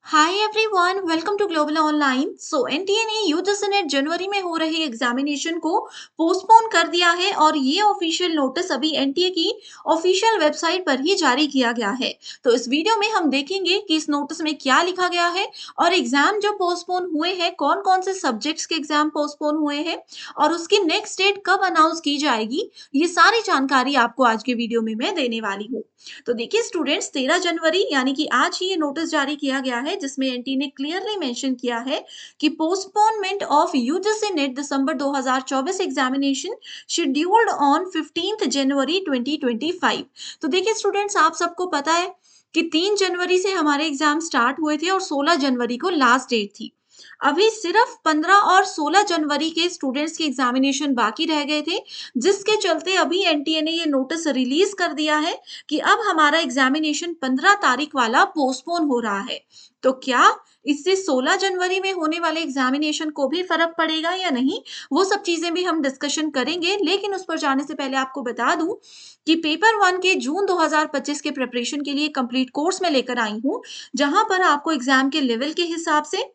Hi everyone, welcome to global online. NTA ने UGC NET जनवरी में हो रही एग्जामिनेशन को पोस्टपोन कर दिया है और ये ऑफिशियल नोटिस अभी एनटीए की ऑफिशियल वेबसाइट पर ही जारी किया गया है। तो इस वीडियो में हम देखेंगे कि इस नोटिस में क्या लिखा गया है और एग्जाम जो पोस्टपोन हुए हैं, कौन कौन से सब्जेक्ट्स के एग्जाम पोस्टपोन हुए हैं और उसकी नेक्स्ट डेट कब अनाउंस की जाएगी। ये सारी जानकारी आपको आज के वीडियो में मैं देने वाली हूँ। तो देखिए स्टूडेंट्स, 13 जनवरी यानी कि आज ही ये नोटिस जारी किया गया है जिसमें एनटी ने क्लियरली मेंशन किया है कि postponement of UGC net December 2024 examination scheduled on 15 जनवरी 2025। तो देखिए स्टूडेंट्स, आप सबको पता है कि 3 जनवरी से हमारे एग्जाम स्टार्ट हुए थे और 16 जनवरी को लास्ट डेट थी। अभी सिर्फ 15 और 16 जनवरी के स्टूडेंट्स के एग्जामिनेशन बाकी रह गए थे, जिसके चलते अभी एनटीए ने ये नोटिस रिलीज कर दिया है कि अब हमारा एग्जामिनेशन 15 तारीख वाला पोस्टपोन हो रहा है। तो क्या इससे 16 जनवरी में होने वाले एग्जामिनेशन को भी फर्क पड़ेगा या नहीं, वो सब चीजें भी हम डिस्कशन करेंगे। लेकिन उस पर जाने से पहले आपको बता दूं कि पेपर वन के जून 2025 के प्रिपरेशन के लिए कंप्लीट कोर्स में लेकर आई हूँ, जहां पर आपको एग्जाम के लेवल के हिसाब से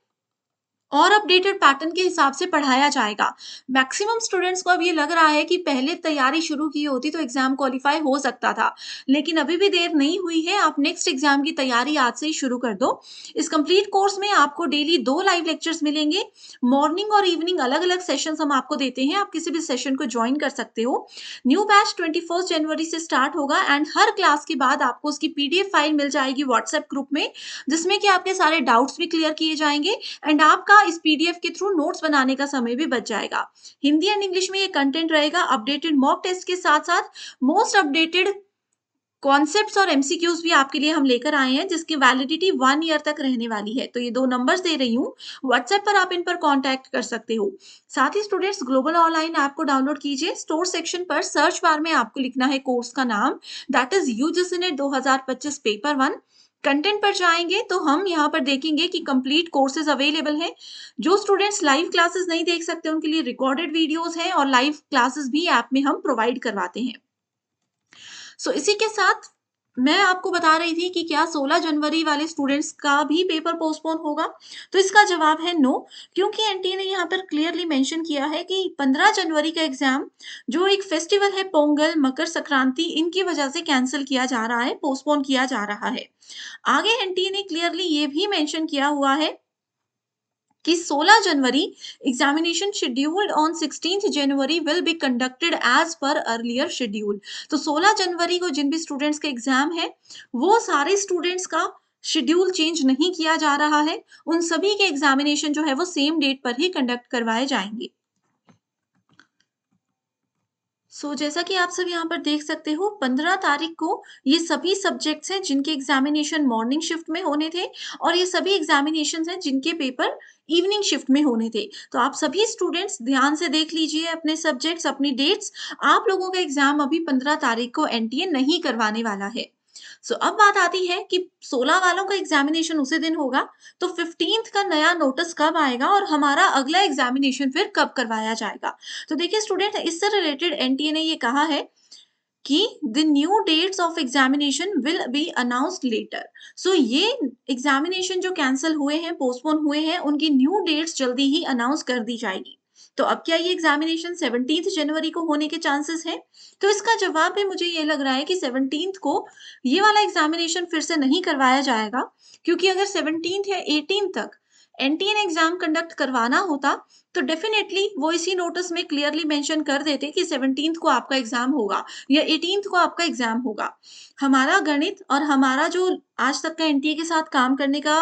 और अपडेटेड पैटर्न के हिसाब से पढ़ाया जाएगा। मैक्सिमम स्टूडेंट्स को अब ये लग रहा है कि पहले तैयारी शुरू की होती तो एग्जाम क्वालिफाई हो सकता था, लेकिन अभी भी देर नहीं हुई है। आप नेक्स्ट एग्जाम की तैयारी आज से ही शुरू कर दो। इस कंप्लीट कोर्स में आपको डेली 2 लाइव लेक्चर्स मिलेंगे। मॉर्निंग और इवनिंग अलग-अलग सेशंस हम आपको देते हैं, आप किसी भी सेशन को ज्वाइन कर सकते हो। न्यू बैच 21 जनवरी से स्टार्ट होगा एंड हर क्लास के बाद आपको उसकी पीडीएफ फाइल मिल जाएगी व्हाट्सएप ग्रुप में, जिसमें कि आपके सारे डाउट्स भी क्लियर किए जाएंगे एंड आपका इस पीडीएफ के थ्रू नोट्स बनाने का समय भी बच जाएगा। हिंदी एंड इंग्लिश में ये कंटेंट रहेगा। अपडेटेड मॉक टेस्ट के साथ साथ मोस्ट अपडेटेड कॉन्सेप्ट्स और एमसीक्यूज भी आपके लिए हम लेकर आए हैं, जिसकी वैलिडिटी 1 ईयर तक रहने वाली है। तो ये 2 नंबर्स दे रही हूँ, व्हाट्सएप पर आप इन पर कांटेक्ट कर सकते हो। साथ ही स्टूडेंट्स, ग्लोबल ऑनलाइन ऐप को डाउनलोड कीजिए। स्टोर सेक्शन पर सर्च बार में आपको लिखना है कोर्स का नाम, that is UGC net 2025 paper one. Content पर जाएंगे तो हम यहाँ पर देखेंगे कि कंप्लीट कोर्सेज अवेलेबल हैं। जो स्टूडेंट्स लाइव क्लासेस नहीं देख सकते उनके लिए रिकॉर्डेड वीडियोस हैं और लाइव क्लासेस भी ऐप में हम प्रोवाइड करवाते हैं। इसी के साथ मैं आपको बता रही थी कि क्या 16 जनवरी वाले स्टूडेंट्स का भी पेपर पोस्टपोन होगा। तो इसका जवाब है नो, क्योंकि एनटी ने यहाँ पर क्लियरली मेंशन किया है कि 15 जनवरी का एग्जाम, जो एक फेस्टिवल है पोंगल, मकर संक्रांति, इनकी वजह से कैंसिल किया जा रहा है, पोस्टपोन किया जा रहा है। आगे एनटी ने क्लियरली ये भी मेंशन किया हुआ है कि 16 January examination scheduled on 16th January will be conducted as per earlier schedule. तो 16 जनवरी को जिन भी स्टूडेंट्स के एग्जाम है, वो सारे स्टूडेंट्स का शेड्यूल चेंज नहीं किया जा रहा है। उन सभी के एग्जामिनेशन जो है वो सेम डेट पर ही कंडक्ट करवाए जाएंगे। जैसा कि आप सब यहाँ पर देख सकते हो, 15 तारीख को ये सभी सब्जेक्ट्स हैं जिनके एग्जामिनेशन मॉर्निंग शिफ्ट में होने थे और ये सभी एग्जामिनेशंस हैं जिनके पेपर इवनिंग शिफ्ट में होने थे। तो आप सभी स्टूडेंट्स ध्यान से देख लीजिए अपने सब्जेक्ट्स, अपनी डेट्स। आप लोगों का एग्जाम अभी 15 तारीख को एनटीए नहीं करवाने वाला है। अब बात आती है कि 16 वालों का एग्जामिनेशन उसी दिन होगा, तो 15th का नया नोटिस कब आएगा और हमारा अगला एग्जामिनेशन फिर कब करवाया जाएगा। तो देखिए स्टूडेंट, इससे रिलेटेड एनटीए ने ये कहा है कि the new dates of examination will be announced later. ये एग्जामिनेशन जो कैंसिल हुए हैं, पोस्टपोन हुए हैं, उनकी न्यू डेट्स जल्दी ही अनाउंस कर दी जाएगी। तो अब क्या ये एग्जामिनेशन 17 जनवरी को होने के चांसेस हैं? तो इसका जवाब भी मुझे ये लग रहा है कि 17 को ये वाला एग्जामिनेशन फिर से नहीं करवाया जाएगा, क्योंकि अगर 17 या 18 तक एनटीए ने एग्जाम कंडक्ट करवाना होता तो डेफिनेटली वो इसी नोटिस में क्लियरली मेंशन कर देते कि 17 को आपका एग्जाम होगा या 18 को आपका एग्जाम होगा। हमारा गणित और हमारा जो आज तक का एनटीए के साथ काम करने का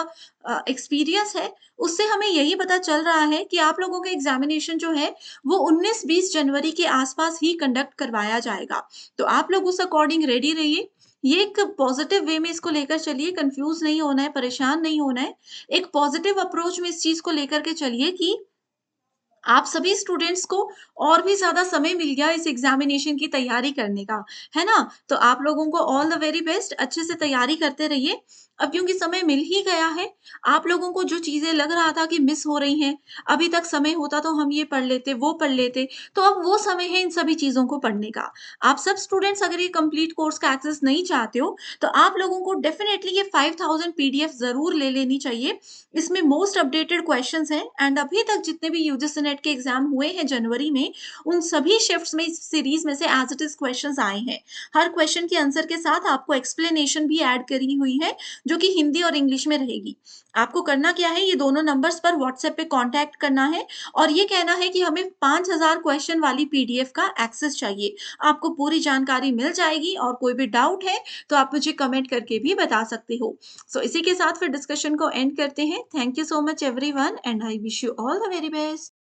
एक्सपीरियंस है, उससे हमें यही पता चल रहा है कि आप लोगों का एग्जामिनेशन जो है वो 19-20 जनवरी के आसपास ही कंडक्ट करवाया जाएगा। तो आप लोग उस अकॉर्डिंग रेडी रहिए। ये एक पॉजिटिव वे में इसको लेकर चलिए, कंफ्यूज नहीं होना है, परेशान नहीं होना है। एक पॉजिटिव अप्रोच में इस चीज को लेकर के चलिए कि आप सभी स्टूडेंट्स को और भी ज़्यादा समय मिल गया इस एग्ज़ामिनेशन की तैयारी करने का, है ना? तो आप लोगों को ऑल द वेरी बेस्ट, अच्छे से तैयारी करते रहिए। अब क्योंकि समय मिल ही गया है, आप लोगों को जो चीज़ें लग रहा था कि मिस हो रही हैं, अभी तक समय होता तो हम ये पढ़ लेते, वो पढ़ लेते, तो अब वो समय है इन सभी चीज़ों को पढ़ने का। आप सब स्टूडेंट्स अगर ये कंप्लीट कोर्स का एक्सेस नहीं चाहते हो, तो आप लोगों को डेफ़िनिटली ये 5000 पीडीएफ ज़रूर ले लेनी चाहिए। इसमें मोस्ट अपडेटेड क्वेश्चंस हैं एंड अभी तक जितने भी यूजीसी नेट के एग्जाम हुए हैं जनवरी में, उन सभी शिफ्ट्स में इस सीरीज में से एज इट इज क्वेश्चंस आए हैं। हर क्वेश्चन के आंसर के साथ आपको एक्सप्लेनेशन भी ऐड करी हुई है, जो कि हिंदी और इंग्लिश में रहेगी। आपको करना क्या है, ये दोनों नंबर्स पर व्हाट्सएप पे कांटेक्ट करना है और ये कहना है कि हमें 5000 क्वेश्चन वाली पीडीएफ का एक्सेस चाहिए। आपको पूरी जानकारी मिल जाएगी और कोई भी डाउट है तो आप मुझे कमेंट करके भी बता सकते हो। सो इसी के साथ फिर डिस्कशन को एंड करते हैं। Thank you so much everyone and I wish you all the very best.